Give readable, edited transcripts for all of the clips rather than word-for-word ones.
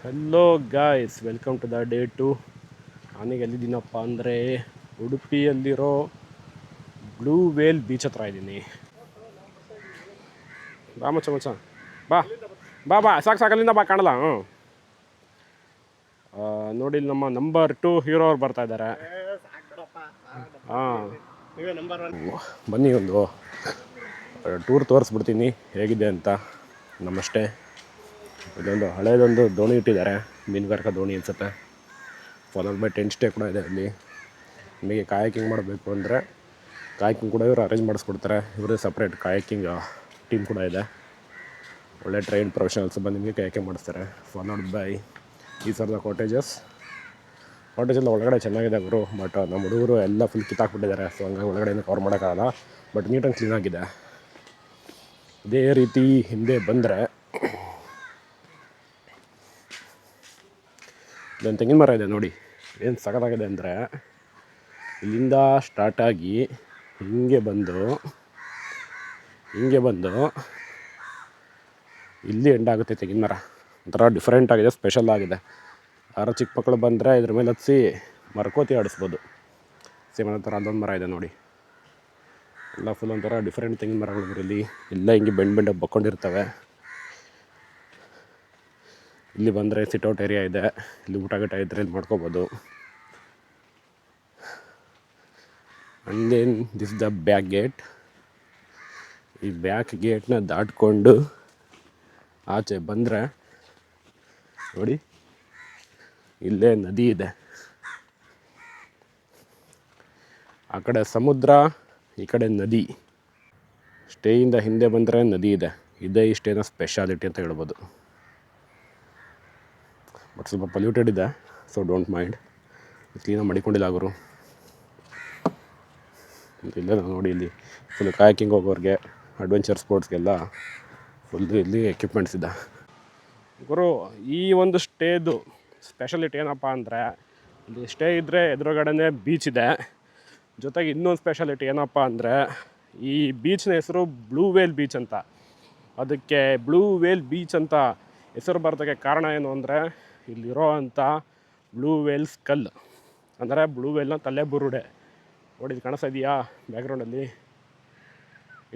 Hello guys, welcome to the day 2. ನಾನೀಗ ಎಲ್ಲಿದ್ದೀನಪ್ಪ ಅಂದರೆ ಉಡುಪಿಯಲ್ಲಿರೋ blue veil beach ಹತ್ರ ಇದ್ದೀನಿ. ಬಾ ಮಚ್ಚ ಬಾ ಬಾ ಬಾ ಸಾಕು ಅಲ್ಲಿಂದ ಬಾ, ಕಾಣಲ್ಲ. ನೋಡಿ, ನಮ್ಮ ನಂಬರ್ 2 ಹೀರೋ ಅವ್ರು ಬರ್ತಾ ಇದ್ದಾರೆ. ಹಾಂ, ಬನ್ನಿ ಒಂದು ಟೂರ್ ತೋರಿಸ್ಬಿಡ್ತೀನಿ ಹೇಗಿದೆ ಅಂತ. ನಮಸ್ತೆ. ಇದೊಂದು ಹಳೇದೊಂದು ದೋಣಿ ಇಟ್ಟಿದ್ದಾರೆ, ಮೀನುಗಾರಿಕಾ ದೋಣಿ ಅನ್ಸುತ್ತೆ. ಫಾಲೋಡ್ ಬೈ ಟೆಂಟ್ ಸ್ಟೇ ಕೂಡ ಇದೆ ಅಲ್ಲಿ. ನಿಮಗೆ ಕಾಯಕಿಂಗ್ ಮಾಡಬೇಕು ಅಂದರೆ ಕಾಯಕಿಂಗ್ ಕೂಡ ಇವರು ಅರೇಂಜ್ ಮಾಡಿಸ್ಕೊಡ್ತಾರೆ. ಇವರೇ ಸಪ್ರೇಟ್ ಕಾಯಕಿಂಗ್ ಟೀಮ್ ಕೂಡ ಇದೆ. ಒಳ್ಳೆ ಟ್ರೈನ್ ಪ್ರೊಫೆಷನಲ್ಸ್ ಬಂದು ನಿಮಗೆ ಕಾಯಕಿಂಗ್ ಮಾಡಿಸ್ತಾರೆ. Followed by is are the cottages ಎಲ್ಲ ಒಳಗಡೆ ಚೆನ್ನಾಗಿದೆ ಗುರು. ಬಟ್ ನಮ್ಮ ಹುಡುಗರು ಎಲ್ಲ ಫುಲ್ ಕಿತ್ತಾಕ್ಬಿಟ್ಟಿದ್ದಾರೆ. ಸೊ ಹಂಗಾಗಿ ಒಳಗಡೆಯಿಂದ ಕವರ್ ಮಾಡೋಕ್ಕಾಗಲ್ಲ. ಬಟ್ ನೀಟಾಗಿ ಕ್ಲೀನಾಗಿದೆ. ಇದೇ ರೀತಿ ಹಿಂದೆ ಬಂದರೆ ಇಲ್ಲೊಂದು ತೆಂಗಿನ ಮರ ಇದೆ ನೋಡಿ. ಏನು ಸಖತ್ತಾಗಿದೆ ಅಂದರೆ, ಇಲ್ಲಿಂದ ಸ್ಟಾರ್ಟಾಗಿ ಹಿಂಗೆ ಬಂದು ಇಲ್ಲಿ ಎಂಡ್ ಆಗುತ್ತೆ ತೆಂಗಿನ ಮರ. ಒಂಥರ ಡಿಫ್ರೆಂಟ್ ಆಗಿದೆ, ಸ್ಪೆಷಲ್ ಆಗಿದೆ. ಯಾರೋ ಚಿಕ್ಕ ಮಕ್ಕಳು ಬಂದರೆ ಇದ್ರ ಮೇಲೆ ಹತ್ತಿ ಮರಕೋತಿ ಆಡಿಸ್ಬೋದು. ಸೇಮ್ ಅನ್ನೋ ಥರ ಅಲ್ಲೊಂದು ಮರ ಇದೆ ನೋಡಿ. ಎಲ್ಲ ಫುಲ್ ಒಂಥರ ಡಿಫ್ರೆಂಟ್ ತೆಂಗಿನ ಮರಗಳು ಇಲ್ಲಿ ಎಲ್ಲ ಹಿಂಗೆ ಬೆಂಡ್ ಬಕ್ಕೊಂಡಿರ್ತವೆ. ಇಲ್ಲಿ ಬಂದರೆ ಸಿಟ್ಔಟ್ ಏರಿಯಾ ಇದೆ. ಇಲ್ಲಿ ಊಟ ಇದ್ದರೆ ಇಲ್ಲಿ ಮಾಡ್ಕೋಬೋದು. And then this the back gate. ಈ ಬ್ಯಾಕ್ ಗೇಟ್ನ ದಾಟ್ಕೊಂಡು ಆಚೆ ಬಂದರೆ ನೋಡಿ, ಇಲ್ಲೇ ನದಿ ಇದೆ. ಆ ಕಡೆ ಸಮುದ್ರ, ಈ ಕಡೆ ನದಿ. ಸ್ಟೇಯಿಂದ ಹಿಂದೆ ಬಂದರೆ ನದಿ ಇದೆ. ಇದೇ ಈ ಸ್ಟೇನ ಸ್ಪೆಷಾಲಿಟಿ ಅಂತ ಹೇಳ್ಬೋದು. ಬಟ್ ಸ್ವಲ್ಪ ಪೊಲ್ಯೂಟೆಡ್ ಇದೆ, ಸೊ ಡೋಂಟ್ ಮೈಂಡ್. ಕ್ಲೀನಾಗಿ ಮಡಿಕೊಂಡಿಲ್ಲ ಅವರು. ಇಲ್ಲೇ ನಾವು ನೋಡಿ, ಇಲ್ಲಿ ಫುಲ್ ಕಾಯಕಿಂಗ್ ಹೋಗೋರಿಗೆ, ಅಡ್ವೆಂಚರ್ ಸ್ಪೋರ್ಟ್ಸ್ಗೆಲ್ಲ ಫುಲ್ ಇಲ್ಲಿ ಎಕ್ವಿಪ್ಮೆಂಟ್ಸ್ ಇದೆ ಗುರು. ಈ ಒಂದು ಸ್ಟೇದು ಸ್ಪೆಷಲಿಟಿ ಏನಪ್ಪ ಅಂದರೆ, ಇಲ್ಲಿ ಸ್ಟೇ ಇದ್ದರೆ ಎದುರುಗಡೆನೇ ಬೀಚ್ ಇದೆ. ಜೊತೆಗೆ ಇನ್ನೊಂದು ಸ್ಪೆಷಾಲಿಟಿ ಏನಪ್ಪ ಅಂದರೆ, ಈ ಬೀಚ್ನ ಹೆಸರು ಬ್ಲೂ ವೇಲ್ ಬೀಚ್ ಅಂತ. ಅದಕ್ಕೆ ಬ್ಲೂ ವೇಲ್ ಬೀಚ್ ಅಂತ ಹೆಸರು ಬರೋದಕ್ಕೆ ಕಾರಣ ಏನು ಅಂದರೆ, ಇಲ್ಲಿರೋ ಅಂಥ ಬ್ಲೂ ವೇಲ್ ಸ್ಕಲ್, ಅಂದರೆ ಬ್ಲೂ ವೇಲ್ನ ತಲೆ ಬುರುಡೆ ನೋಡಿ. ಇದು ಕಾಣಿಸ್ತಾ ಇದೆಯಾ ಬ್ಯಾಕ್ಗ್ರೌಂಡಲ್ಲಿ?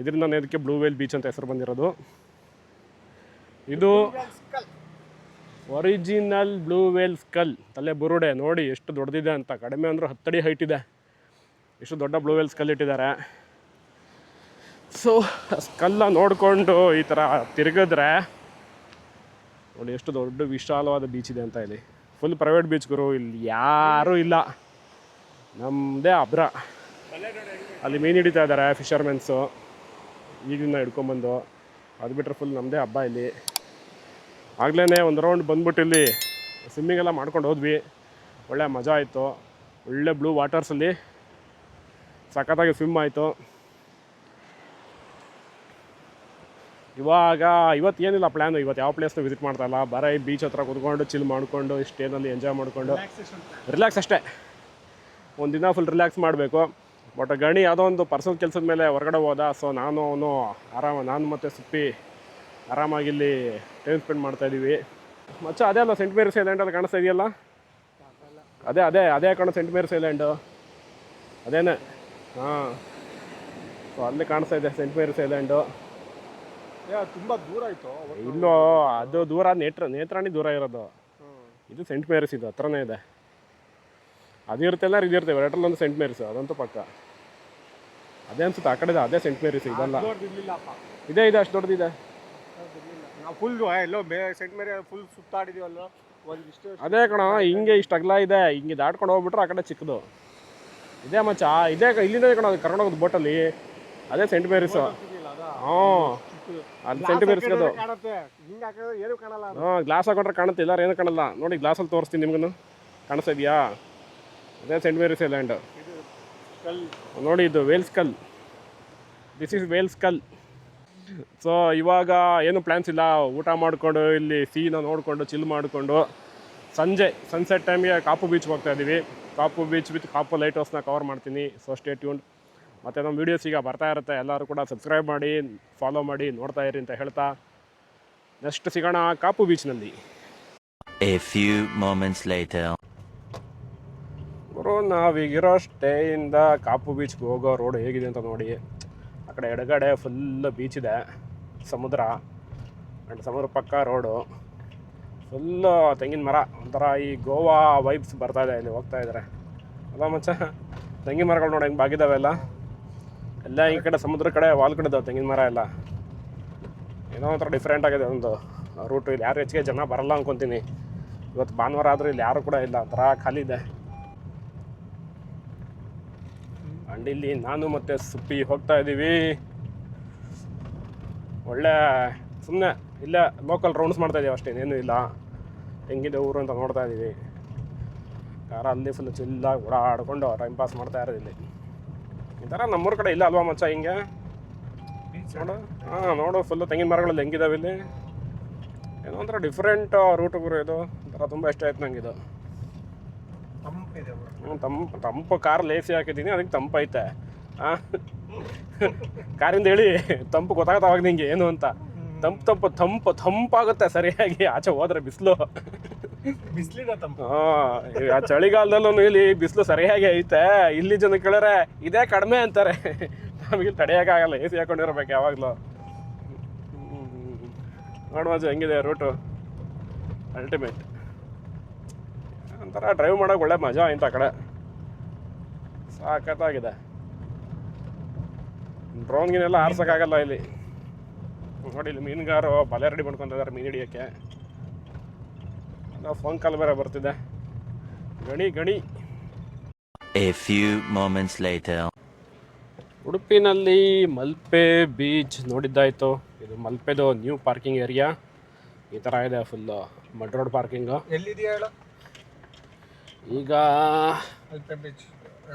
ಇದರಿಂದ ಇದಕ್ಕೆ ಬ್ಲೂ ವೇಲ್ ಬೀಚ್ ಅಂತ ಹೆಸರು ಬಂದಿರೋದು. ಇದು ಒರಿಜಿನಲ್ ಬ್ಲೂ ವೇಲ್ ಸ್ಕಲ್, ತಲೆ ಬುರುಡೆ ನೋಡಿ ಎಷ್ಟು ದೊಡ್ಡದಿದೆ ಅಂತ. ಕಡಿಮೆ ಅಂದರೂ 10 ಅಡಿ ಹೈಟ್ ಇದೆ. ಎಷ್ಟು ದೊಡ್ಡ ಬ್ಲೂ ವೇಲ್ ಸ್ಕಲ್ ಇಟ್ಟಿದ್ದಾರೆ. ಸೊ ಸ್ಕಲ್ಲ ನೋಡಿಕೊಂಡು ಈ ಥರ ತಿರುಗಿದ್ರೆ ನೋಡಿ ಎಷ್ಟು ದೊಡ್ಡ ವಿಶಾಲವಾದ ಬೀಚ್ ಇದೆ ಅಂತ. ಇಲ್ಲಿ ಫುಲ್ ಪ್ರೈವೇಟ್ ಬೀಚ್ ಗುರು. ಇಲ್ಲಿ ಯಾರೂ ಇಲ್ಲ, ನಮ್ಮದೇ ಅಬ್ರ. ಅಲ್ಲಿ ಮೀನು ಹಿಡಿತಾ ಇದ್ದಾರೆ ಫಿಶರ್ಮೆನ್ಸು, ಈಗಿನ ಹಿಡ್ಕೊಂಬಂದು. ಅದು ಬಿಟ್ಟರೆ ಫುಲ್ ನಮ್ಮದೇ ಹಬ್ಬ ಇಲ್ಲಿ. ಆಗಲೇ ಒಂದು ರೌಂಡ್ ಬಂದ್ಬಿಟ್ಟು ಇಲ್ಲಿ ಸ್ವಿಮ್ಮಿಂಗೆಲ್ಲ ಮಾಡ್ಕೊಂಡು ಹೋದ್ವಿ. ಒಳ್ಳೆ ಮಜಾ ಆಯಿತು. ಒಳ್ಳೆ ಬ್ಲೂ ವಾಟರ್ಸಲ್ಲಿ ಸಖತ್ತಾಗಿ ಸ್ವಿಮ್ ಆಯಿತು. ಇವತ್ತು ಏನಿಲ್ಲ ಪ್ಲ್ಯಾನು. ಇವತ್ತು ಯಾವ ಪ್ಲೇಸ್ನ ವಿಸಿಟ್ ಮಾಡ್ತಾ ಇಲ್ಲ, ಬರೀ ಬೀಚ್ ಹತ್ರ ಕುತ್ಕೊಂಡು ಚಿಲ್ ಮಾಡಿಕೊಂಡು ಸ್ಟೇನಲ್ಲಿ ಎಂಜಾಯ್ ಮಾಡಿಕೊಂಡು ರಿಲ್ಯಾಕ್ಸ್ ಅಷ್ಟೇ. ಒಂದು ದಿನ ಫುಲ್ ರಿಲ್ಯಾಕ್ಸ್ ಮಾಡಬೇಕು. ಬಟ್ ಗಣಿ ಯಾವುದೋ ಒಂದು ಪರ್ಸನಲ್ ಕೆಲಸದ ಮೇಲೆ ಹೊರಗಡೆ ಹೋದ. ಸೊ ನಾನು ಮತ್ತು ಸುಪ್ಪಿ ಆರಾಮಾಗಿ ಇಲ್ಲಿ ಟೈಮ್ ಸ್ಪೆಂಡ್ ಮಾಡ್ತಾಯಿದ್ದೀವಿ. ಮಚ್ಚ ಅದೇ ಅಲ್ಲ ಸೆಂಟ್ ಮೇರಿಸ್ ಐಲ್ಯಾಂಡಲ್ಲಿ ಕಾಣಿಸ್ತಾ ಇದೆಯಲ್ಲ? ಅದೇ ಕಾಣೋ ಸೆಂಟ್ ಮೇರಿಸ್ ಐಲ್ಯಾಂಡು ಅದೇನೇ. ಹಾಂ, ಸೊ ಅಲ್ಲಿ ಕಾಣಿಸ್ತಾ ಇದೆ ಸೆಂಟ್ ಮೇರಿಸ್ ಐಲ್ಯಾಂಡು. ತುಂಬ ದೂರ ಆಯಿತು. ಇಲ್ಲೋ ಅದು ದೂರ, ನೇತ್ರಾಣಿ ದೂರ ಇರೋದು. ಇದು ಸೆಂಟ್ ಮೇರಿಸ್, ಇದು ಹತ್ರನೇ ಇದೆ. ಅದು ಇರುತ್ತೆಲ್ಲ, ಇದು ಇರ್ತೇವೆ ಎರಡರಲ್ಲಿ ಒಂದು ಸೆಂಟ್ ಮೇರಿಸ್, ಅದಂತೂ ಪಕ್ಕ. ಅದೇ ಅನ್ಸುತ್ತೆ ಆ ಕಡೆ. ಅದೇ ಸೆಂಟ್ ಮೇರಿಸ್ ಇದಲ್ಲ. ಇದೆ ಅಷ್ಟು ದೊಡ್ಡದಿದೆ. ನಾವು ಫುಲ್ ಎಲ್ಲೋ ಸೆಂಟ್ ಮೇರಿ ಫುಲ್ ಸುತ್ತಾಡಿದೀವಲ್ಲ ಒಂದಿಷ್ಟು. ಅದೇ ಕಣ, ಹಿಂಗೆ ಇಷ್ಟು ಅಗಲ ಇದೆ. ಹಿಂಗೆ ದಾಟ್ಕೊಂಡು ಹೋಗ್ಬಿಟ್ರೆ ಆ ಕಡೆ ಚಿಕ್ಕದು ಇದೇ ಮಚ್ಚ. ಇದೇ ಇಲ್ಲಿಂದ ಕಣ ಕರ್ಕೊಂಡು ಹೋಗೋದು ಬೋಟಲ್ಲಿ. ಅದೇ ಸೆಂಟ್ ಮೇರಿಸ್. ಅಲ್ಲಿ ಸೆಂಟ್ ಮೇರಿಸ್ ಅದು. ಗ್ಲಾಸ್ ಹಾಕೊಂಡ್ರೆ ಕಾಣುತ್ತೆ, ಇಲ್ಲ ಏನು ಕಾಣಲ್ಲ. ನೋಡಿ ಗ್ಲಾಸಲ್ಲಿ ತೋರಿಸ್ತೀನಿ ನಿಮ್ಗೂ. ಕಾಣಿಸ್ತಾ ಇದೆಯಾ? ಅದೇ ಸೆಂಟ್ ಮೇರಿಸ್ ಐಲ್ಯಾಂಡ್ ನೋಡಿ. ಇದು whale skull. This is whale skull. So ಇವಾಗ ಏನು ಪ್ಲ್ಯಾನ್ಸ್ ಇಲ್ಲ. ಊಟ ಮಾಡಿಕೊಂಡು ಇಲ್ಲಿ ಸೀನ ನೋಡಿಕೊಂಡು ಚಿಲ್ ಮಾಡಿಕೊಂಡು ಸಂಜೆ ಸನ್ಸೆಟ್ ಟೈಮ್ಗೆ ಕಾಪು ಬೀಚ್ಗೆ ಹೋಗ್ತಾ ಇದ್ದೀವಿ. Kapu beach with Kapu light ಹೌಸ್ನ ಕವರ್ ಮಾಡ್ತೀನಿ. So stay tuned. ಮತ್ತು ನಮ್ಮ ವೀಡಿಯೋಸ್ ಈಗ ಬರ್ತಾ ಇರುತ್ತೆ. ಎಲ್ಲರೂ ಕೂಡ ಸಬ್ಸ್ಕ್ರೈಬ್ ಮಾಡಿ, ಫಾಲೋ ಮಾಡಿ, ನೋಡ್ತಾ ಇರಿ ಅಂತ ಹೇಳ್ತಾ ನೆಕ್ಸ್ಟ್ ಸಿಗೋಣ Kapu ಬೀಚ್ನಲ್ಲಿ. A few moments later. ಗುರು ನಾವೀಗಿರೋ ಸ್ಟೇಯಿಂದ ಕಾಪು ಬೀಚ್ಗೆ ಹೋಗೋ ರೋಡ್ ಹೇಗಿದೆ ಅಂತ ನೋಡಿ. ಆ ಕಡೆ ಎಡಗಡೆ ಫುಲ್ ಬೀಚ್ ಇದೆ, ಸಮುದ್ರ, ಆ್ಯಂಡ್ ಸಮುದ್ರ ಪಕ್ಕ ರೋಡು, ಫುಲ್ಲು ತೆಂಗಿನ ಮರ, ಒಂಥರ ಈ ಗೋವಾ ವೈಬ್ಸ್ ಬರ್ತಾಯಿದೆ ಇಲ್ಲಿ ಹೋಗ್ತಾ ಇದ್ದಾರೆ. ಅಲ್ಲ ಮಚ್ಚ, ತೆಂಗಿನ ಮರಗಳು ನೋಡಿ ಹೆಂಗೆ ಬಾಗಿದ್ದಾವೆ ಎಲ್ಲ ಈ ಕಡೆ ಸಮುದ್ರ ಕಡೆ ವಾಲ್ ಕಡೆ ಇದ್ದಾವೆ ತೆಂಗಿನ ಮರ ಎಲ್ಲ. ಏನೋ ಒಂಥರ ಡಿಫ್ರೆಂಟ್ ಆಗಿದೆ ಒಂದು ರೂಟು. ಇಲ್ಲಿ ಯಾರು ಹೆಚ್ಚಿಗೆ ಜನ ಬರಲ್ಲ ಅಂದ್ಕೊತೀನಿ. ಇವತ್ತು ಭಾನುವಾರ ಆದರೂ ಇಲ್ಲಿ ಯಾರು ಕೂಡ ಇಲ್ಲ, ಒಂಥರ ಖಾಲಿ ಇದೆ. ಆ್ಯಂಡ್ ಇಲ್ಲಿ ನಾನು ಮತ್ತು ಸುಪ್ಪಿ ಹೋಗ್ತಾ ಇದ್ದೀವಿ. ಒಳ್ಳೆ ಸುಮ್ಮನೆ ಇಲ್ಲೇ ಲೋಕಲ್ ರೌಂಡ್ಸ್ ಮಾಡ್ತಾ ಇದ್ದೀವಿ ಅಷ್ಟೇ, ಏನೂ ಇಲ್ಲ. ಹೆಂಗಿದೆ ಊರು ಅಂತ ನೋಡ್ತಾ ಇದ್ದೀವಿ. ಕಾರಲ್ಲಿ ಫುಲ್ ಚಿಲ್ಲಾಗಿ ಓಡಾಡ್ಕೊಂಡು ಟೈಮ್ ಪಾಸ್ ಮಾಡ್ತಾ ಇರೋದು ಇಲ್ಲಿ. ಈ ಥರ ನಮ್ಮೂರ ಕಡೆ ಇಲ್ಲ ಅಲ್ವಾ ಮಚ್ಚ ಹಿಂಗೆ ನೋಡು. ನೋಡು ಫುಲ್ಲು ತೆಂಗಿನ ಮರಗಳಲ್ಲಿ ಹೆಂಗಿದಾವೆ ಇಲ್ಲಿ. ಏನೋ ಒಂಥರ ಡಿಫ್ರೆಂಟ್ ರೂಟುಗಳು ಇದು. ಒಂಥರ ತುಂಬ ಇಷ್ಟ ಆಯ್ತು ನಂಗಿದು. ತಂಪು ಕಾರ್ ಲೇಸಿ ಹಾಕಿದ್ದೀನಿ, ಅದಕ್ಕೆ ತಂಪೈತೆ. ಕಾರಿಂದ ಹೇಳಿ ತಂಪು ಗೊತ್ತಾಗತ್ತವಾಗ ನಿಂಗೆ ಏನು ಅಂತ. ತಂಪಾಗುತ್ತೆ ಸರಿಯಾಗಿ. ಆಚೆ ಹೋದ್ರೆ ಬಿಸಿಲು, ಆ ಚಳಿಗಾಲದಲ್ಲೂ ಇಲ್ಲಿ ಬಿಸಿಲು ಸರಿಯಾಗಿ ಐತೆ. ಇಲ್ಲಿ ಜನ ಕೇಳಿದ್ರೆ ಇದೇ ಕಡಿಮೆ ಅಂತಾರೆ. ನಮಗೆ ತಡೆಯೋಕ್ಕಾಗಲ್ಲ, ಎ ಸಿ ಹಾಕೊಂಡಿರ್ಬೇಕು ಯಾವಾಗಲೂ. ನೋಡುವ ಹೆಂಗಿದೆ ರೂಟು, ಅಲ್ಟಿಮೇಟ್. ಒಂಥರ ಡ್ರೈವ್ ಮಾಡೋಕೆ ಒಳ್ಳೆ ಮಜಾ ಆಯ್ತು. ಆ ಕಡೆ ಸಾಕತ್ತಾಗಿದೆ. ಡ್ರೋನ್ಗಿನೆಲ್ಲ ಆರ್ಸೋಕ್ಕಾಗಲ್ಲ ಇಲ್ಲಿ. ನೋಡಿ ಇಲ್ಲಿ ಮೀನುಗಾರು ಬಲೆ ರೆಡಿ ಮಾಡ್ಕೊತಿದ್ದಾರೆ ಮೀನು ಹಿಡಿಯೋಕ್ಕೆ. ಫೋನ್ ಕಾಲ್ ಬೇರೆ ಬರ್ತಿದೆ. ಗಣಿ. A few moments later. ಉಡುಪಿನಲ್ಲಿ ಮಲ್ಪೆ ಬೀಚ್ ನೋಡಿದ್ದಾಯಿತು. ಇದು ಮಲ್ಪೆದು ನ್ಯೂ ಪಾರ್ಕಿಂಗ್ ಏರಿಯಾ. ಈ ಥರ ಇದೆ ಫುಲ್ಲು ಮಡ್ ರೋಡ್ ಪಾರ್ಕಿಂಗು. ಎಲ್ಲಿದೆಯಾ ಹೇಳ ಈಗ ಮಲ್ಪೆ ಬೀಚ್?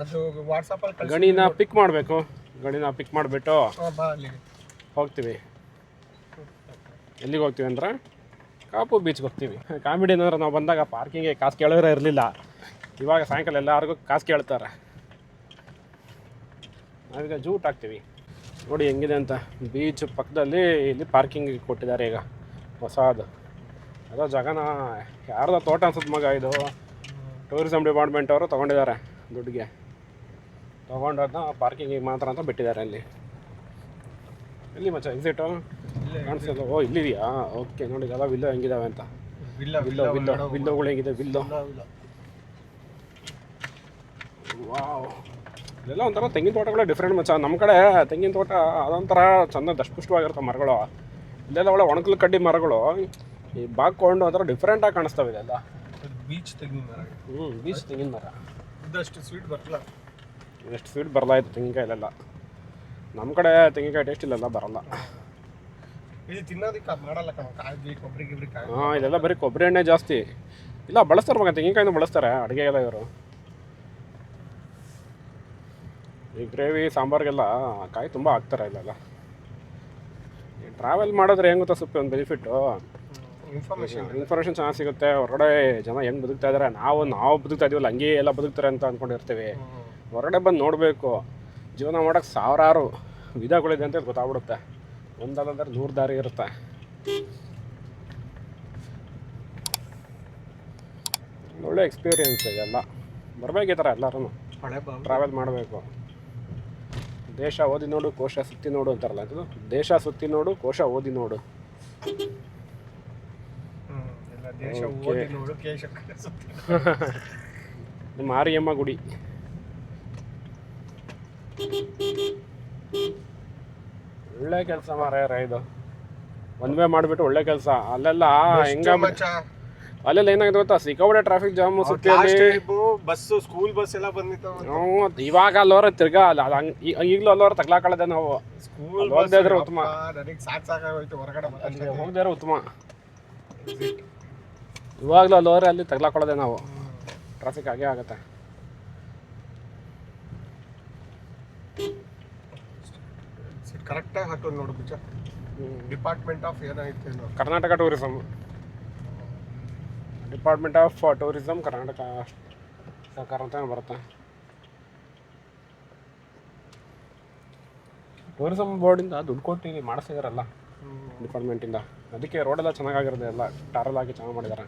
ಅದು ವಾಟ್ಸಪ್ಪಲ್ಲಿ ಗಣಿನ ಪಿಕ್ ಮಾಡಬೇಕು. ಗಣಿನ ಪಿಕ್ ಮಾಡಿಬಿಟ್ಟು ಹೋಗ್ತೀವಿ. ಎಲ್ಲಿಗೆ ಹೋಗ್ತೀವಿ ಅಂದ್ರೆ ಕಾಪು ಬೀಚ್ಗೆ ಹೋಗ್ತೀವಿ. ಕಾಮಿಡಿ ಏನಂದ್ರೆ ನಾವು ಬಂದಾಗ ಪಾರ್ಕಿಂಗ್ಗೆ ಕಾಸು ಕೇಳೋರೇ ಇರಲಿಲ್ಲ. ಇವಾಗ ಸಾಯಂಕಾಲ ಎಲ್ಲರಿಗೂ ಕಾಸು ಕೇಳ್ತಾರೆ. ನಾವೀಗ ಜೂಟ್ ಹಾಕ್ತೀವಿ. ನೋಡಿ ಹೆಂಗಿದೆ ಅಂತ. ಬೀಚ್ ಪಕ್ಕದಲ್ಲಿ ಇಲ್ಲಿ ಪಾರ್ಕಿಂಗ್ ಕೊಟ್ಟಿದ್ದಾರೆ ಈಗ ಹೊಸದು. ಅದೋ ಜಾಗನ ಯಾರ್ದೋ ತೋಟ ಅನ್ಸುತ್ತೆ ಮಗ. ಇದು ಟೂರಿಸಮ್ ಡಿಪಾರ್ಟ್ಮೆಂಟ್ ಅವರು ತೊಗೊಂಡಿದ್ದಾರೆ ದುಡ್ಡಿಗೆ. ತೊಗೊಂಡೋದನ್ನ ಪಾರ್ಕಿಂಗಿಗೆ ಮಾತ್ರ ಅಂತ ಬಿಟ್ಟಿದ್ದಾರೆ ಅಲ್ಲಿ. ಎಲ್ಲಿ ಮಚ್ಚ ಎಕ್ಸಿಟು ಕಾಣಿಸಲ್ಲ? ಓ ಇಲ್ಲಿದೆಯಾ? ಓಕೆ. ನೋಡಿ ಎಲ್ಲ ವಿಲ್ಲೋ ಹೆಂಗಿದಾವೆ ಅಂತ. ವಿಲ್ಲೋಗಳು ಹೆಂಗಿದೆ ವಿಲ್ಲೋ. ವಾವ್, ಇದೆಲ್ಲ ಒಂಥರ ತೆಂಗಿನ ತೋಟಗಳೇ ಡಿಫ್ರೆಂಟ್ ಮಚ್ಚ. ನಮ್ಮ ಕಡೆ ತೆಂಗಿನ ತೋಟ ಅದೊಂಥರ ಚೆಂದ ದಷ್ಟಪುಷ್ಟವಾಗಿರುತ್ತೆ ಮರಗಳು. ಇಲ್ಲೆಲ್ಲ ಒಳ್ಳೆ ಒಣಕಲು ಕಡ್ಡಿ ಮರಗಳು ಈ ಬಾಗ್ಕೊಂಡು ಒಂಥರ ಡಿಫ್ರೆಂಟಾಗಿ ಕಾಣಿಸ್ತವೆ ಇದೆಲ್ಲ. ಬೀಚ್ ತೆಂಗಿನ ಮರ. ಬೀಚ್ ತೆಂಗಿನ ಮರ. ಇದಷ್ಟು ಸ್ವೀಟ್ ಬರಲ್ಲ. ಇದಷ್ಟು ಸ್ವೀಟ್ ಬರಲಾಯ್ತು ತೆಂಗಿನಕಾಯಿಲೆಲ್ಲ. ನಮ್ಮ ಕಡೆ ತೆಂಗಿನಕಾಯಿ ಟೇಸ್ಟ್ ಇಲ್ಲೆಲ್ಲ ಬರಲ್ಲ. ಇದು ತಿನ್ನೋದಕ್ಕೆ ಮಾಡಲ್ಲ ಕಾಯಿ ಕೊಬ್ಬರಿ ಗಿಬ್ಬರಿ ಕಾಯಿ. ಇದೆಲ್ಲ ಬರೀ ಕೊಬ್ಬರಿ ಎಣ್ಣೆ ಜಾಸ್ತಿ. ಇಲ್ಲ ಬಳಸ್ತಾರೆ ಮಗ, ತೆಂಗಿನಕಾಯಿನೂ ಬಳಸ್ತಾರೆ ಅಡುಗೆಗೆಲ್ಲ ಇವರು. ಈ ಗ್ರೇವಿ ಸಾಂಬಾರಿಗೆಲ್ಲ ಕಾಯಿ ತುಂಬ ಹಾಕ್ತಾರೆ ಇಲ್ಲೆಲ್ಲ. ಟ್ರಾವೆಲ್ ಮಾಡಿದ್ರೆ ಹೆಂಗೆ ಗೊತ್ತಾ ಸುಪ್ಪಿ ಒಂದು ಬೆನಿಫಿಟ್ಟು, ಇನ್ಫಾರ್ಮೇಷನ್ ಚೆನ್ನಾಗಿ ಸಿಗುತ್ತೆ. ಹೊರಗಡೆ ಜನ ಹೆಂಗೆ ಬದುಕ್ತಾ ಇದ್ದಾರೆ, ನಾವು ಬದುಕ್ತಾ ಇದೀವಲ್ಲ ಹಂಗೆ ಎಲ್ಲ ಬದುಕ್ತಾರೆ ಅಂತ ಅಂದ್ಕೊಂಡಿರ್ತೀವಿ. ಹೊರಗಡೆ ಬಂದು ನೋಡಬೇಕು. ಜೀವನ ಮಾಡೋಕ್ಕೆ ಸಾವಿರಾರು ವಿಧಗಳಿದೆ ಅಂತ ಗೊತ್ತಾಗ್ಬಿಡುತ್ತೆ. ಒಂದಲ್ಲಂದ್ರೆ 100 ದಾರಿ ಇರುತ್ತೆ. ಒಳ್ಳೆ ಎಕ್ಸ್ಪೀರಿಯೆನ್ಸ್ ಇದೆಲ್ಲ. ಬರಬೇಕು ಈ ಥರ ಎಲ್ಲರೂ ಟ್ರಾವೆಲ್ ಮಾಡಬೇಕು. ದೇಶ ಓದಿ ನೋಡು, ಕೋಶ ಸುತ್ತಿ ನೋಡು ಅಂತಾರಲ್ಲ, ಅದು ದೇಶ ಸುತ್ತಿ ನೋಡು, ಕೋಶ ಓದಿ ನೋಡು. ಮಾರಿಯಮ್ಮ ಗುಡಿ. ಒಳ್ಳೆ ಕೆಲಸ ಮಾರಾಯರ ಇದು. ಒನ್ ವೇ ಮಾಡಿಬಿಟ್ಟು ಒಳ್ಳೆ ಕೆಲಸ. ಅಲ್ಲೆಲ್ಲ ಅಲ್ಲೆಲ್ಲ ಏನಾಗಿದೆ ಗೊತ್ತಾ, ಸಿಕ್ಕಾಪಟ್ಟೆ ಟ್ರಾಫಿಕ್ ಜಾಮ್ ಸುತ್ತಿಯಲ್ಲಿ. ಬಸ್ಸು ಸ್ಕೂಲ್ ಬಸ್ ಎಲ್ಲ ಬಂದಿತ್ತು. ಇವಾಗ ಅಲ್ಲೋರ ತಿರ್ಗಾ ಈಗಲೂ ಅಲ್ಲೋರ ತಗ್ಲಾಕಳದೆ ನಾವು. ಸ್ಕೂಲ್ ಹೋಗದೇ ಇದ್ರೆ ಉತ್ತಮ. ನನಗೆ ಸಾಕಾಗೋಯ್ತು ಹೊರಗಡೆ ಹೋಗದೇ ಇರೋ ಉತ್ತಮ. ಇವಾಗಲೂ ಅಲ್ಲೋರೆ ಅಲ್ಲಿ ತಗ್ಲಾಕೊಳ್ಳೋದೆ ನಾವು. ಟ್ರಾಫಿಕ್ ಆಗೇ ಆಗುತ್ತೆ. ಕರೆಕ್ಟಾಗಿ ಹಾಕೋದು ನೋಡು ಬಿಚ್ಚ. ಡಿಪಾರ್ಟ್ಮೆಂಟ್ ಆಫ್ ಏನಾಯ್ತು Karnataka tourism. Department of tourism Karnataka ಸರ್ಕಾರ ಅಂತ ಬರುತ್ತೆ. ಟೂರಿಸಮ್ ಬೋರ್ಡಿಂದ ದುಡ್ಡು ಕೊಟ್ಟು ಮಾಡಿಸಿದಾರಲ್ಲ ಡಿಪಾರ್ಟ್ಮೆಂಟಿಂದ. ಅದಕ್ಕೆ ರೋಡೆಲ್ಲ ಚೆನ್ನಾಗಿರೋದೆ, ಎಲ್ಲ ಟಾರಲ್ ಆಗಿ ಚೆನ್ನಾಗಿ ಮಾಡಿದ್ದಾರೆ.